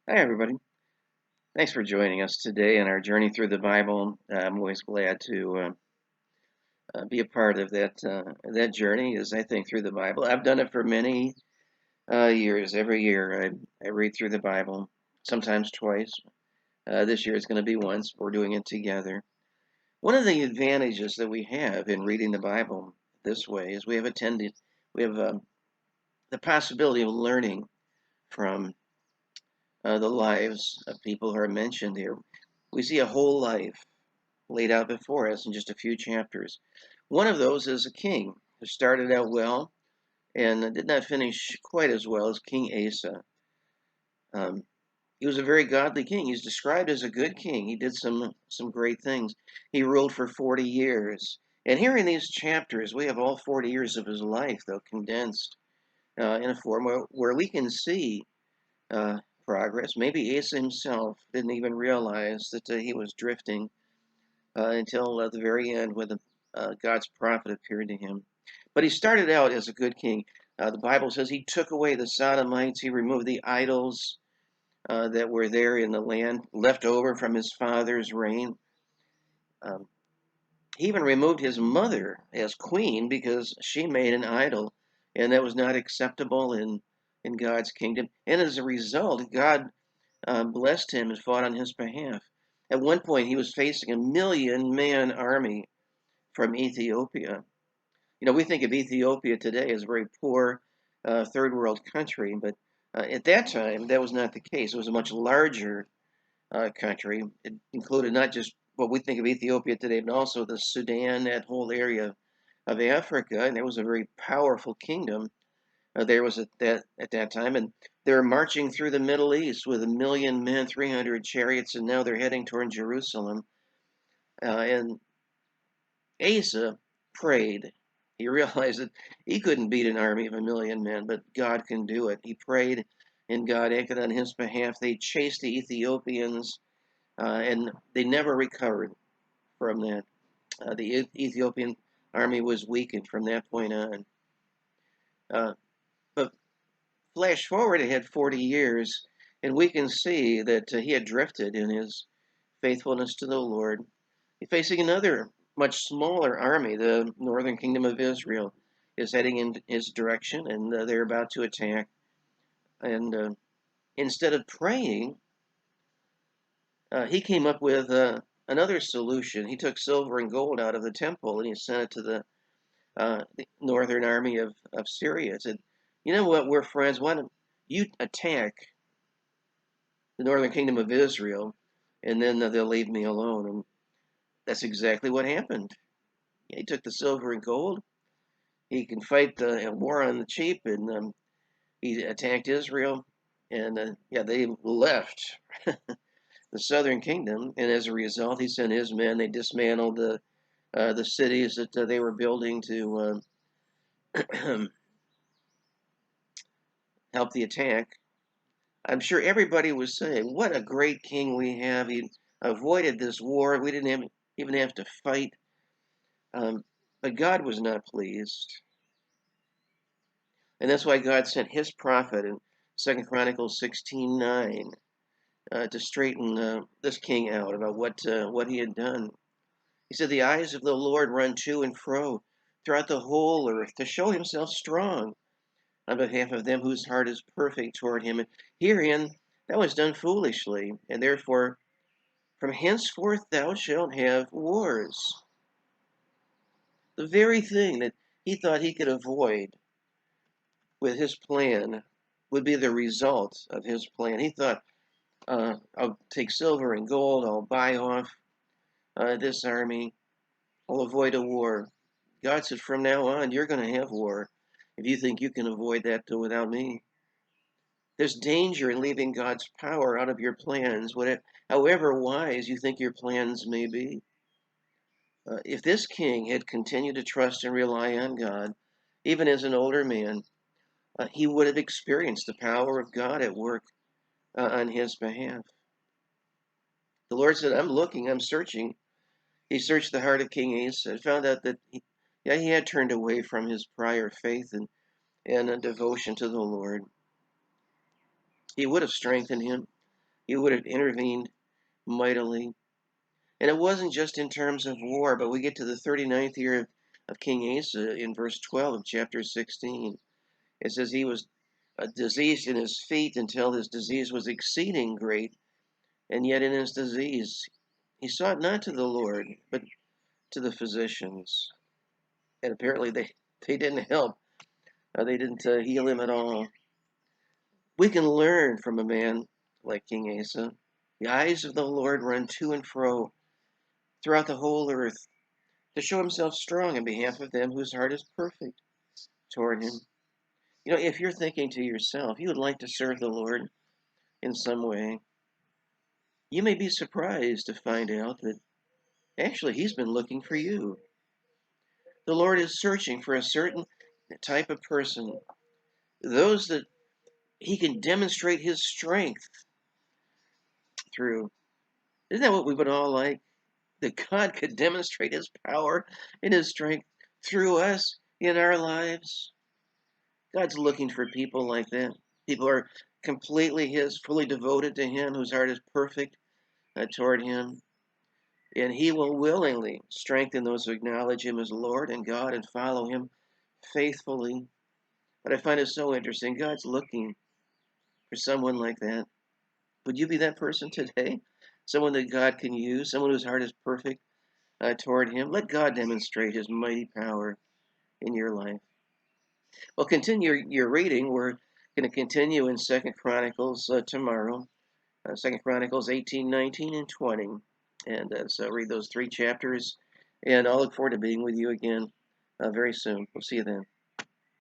Hi, everybody. Thanks for joining us today in our journey through the Bible. I'm always glad to be a part of that journey as I think through the Bible. I've done it for many years. Every year, I read through the Bible, sometimes twice. This year is going to be once. We're doing it together. One of the advantages that we have in reading the Bible this way is we have the possibility of learning from the lives of people who are mentioned here. We see a whole life laid out before us in just a few chapters. One of those is a king who started out well and did not finish quite as well as King Asa. Um, he was a very godly king. He's described as a good king. He did some great things. He ruled for 40 years. And here in these chapters, we have all 40 years of his life, though condensed in a form where we can see uh, progress. Maybe Asa himself didn't even realize that he was drifting until the very end when God's prophet appeared to him. But he started out as a good king. The Bible says he took away the Sodomites, he removed the idols that were there in the land, left over from his father's reign. Um, he even removed his mother as queen because she made an idol, and that was not acceptable in God's kingdom. And as a result, God blessed him and fought on his behalf. At one point, he was facing a 1,000,000-man army from Ethiopia. You know, we think of Ethiopia today as a very poor third world country, but at that time, that was not the case. It was a much larger country. It included not just what we think of Ethiopia today, but also the Sudan, that whole area of Africa, and it was a very powerful kingdom. There was at that time, and they're marching through the Middle East with 1,000,000 men, 300 chariots, and now they're heading toward Jerusalem. And Asa prayed. He realized that he couldn't beat an army of 1,000,000 men, but God can do it. He prayed, and God acted on his behalf. They chased the Ethiopians, and they never recovered from that. The Ethiopian army was weakened from that point on. Uh, but flash forward ahead 40 years, and we can see that he had drifted in his faithfulness to the Lord. He's facing another much smaller army. The northern kingdom of Israel is heading in his direction, and they're about to attack. And instead of praying, he came up with another solution. He took silver and gold out of the temple and he sent it to the northern army of Syria. He said, "You know what? We're friends. Why don't you attack the northern kingdom of Israel, and then they'll leave me alone?" And that's exactly what happened. He took the silver and gold. He can fight the war on the cheap, and he attacked Israel, and yeah, they left the southern kingdom, and as a result, he sent his men. They dismantled the cities that they were building to help the attack. I'm sure everybody was saying, "What a great king we have! He avoided this war. We didn't even have to fight." Um, but God was not pleased. And that's why God sent his prophet in 2 Chronicles 16:9 to straighten this king out about what he had done. He said, "The eyes of the Lord run to and fro throughout the whole earth to show himself strong on behalf of them whose heart is perfect toward him. And herein that was done foolishly, and therefore from henceforth thou shalt have wars." The very thing that he thought he could avoid with his plan would be the result of his plan. He thought, I'll take silver and gold, I'll buy off this army, I'll avoid a war. God said, from now on, you're going to have war if you think you can avoid that without me. There's danger in leaving God's power out of your plans, however wise you think your plans may be. If this king had continued to trust and rely on God, even as an older man, he would have experienced the power of God at work on his behalf. The Lord said, "I'm looking, I'm searching." He searched the heart of King Asa and found out that yeah, he had turned away from his prior faith and a devotion to the Lord. He would have strengthened him. He would have intervened mightily. And it wasn't just in terms of war, but we get to the 39th year of King Asa in verse 12 of chapter 16. It says he was diseased in his feet until his disease was exceeding great, and yet in his disease he sought not to the Lord, but to the physicians. And apparently they didn't help. They didn't heal him at all. We can learn from a man like King Asa. The eyes of the Lord run to and fro throughout the whole earth to show himself strong in behalf of them whose heart is perfect toward him. You know, if you're thinking to yourself, you would like to serve the Lord in some way, you may be surprised to find out that actually he's been looking for you. The Lord is searching for a certain type of person, those that he can demonstrate his strength through. Isn't that what we would all like? That God could demonstrate his power and his strength through us in our lives. God's looking for people like that. People are completely his, fully devoted to him, whose heart is perfect toward him. And he will willingly strengthen those who acknowledge him as Lord and God and follow him faithfully. But I find it so interesting. God's looking for someone like that. Would you be that person today? Someone that God can use, someone whose heart is perfect toward him? Let God demonstrate his mighty power in your life. Well, continue your reading. We're going to continue in Second Chronicles tomorrow. Second Chronicles 18, 19, and 20. And so read those three chapters. And I'll look forward to being with you again very soon. We'll see you then.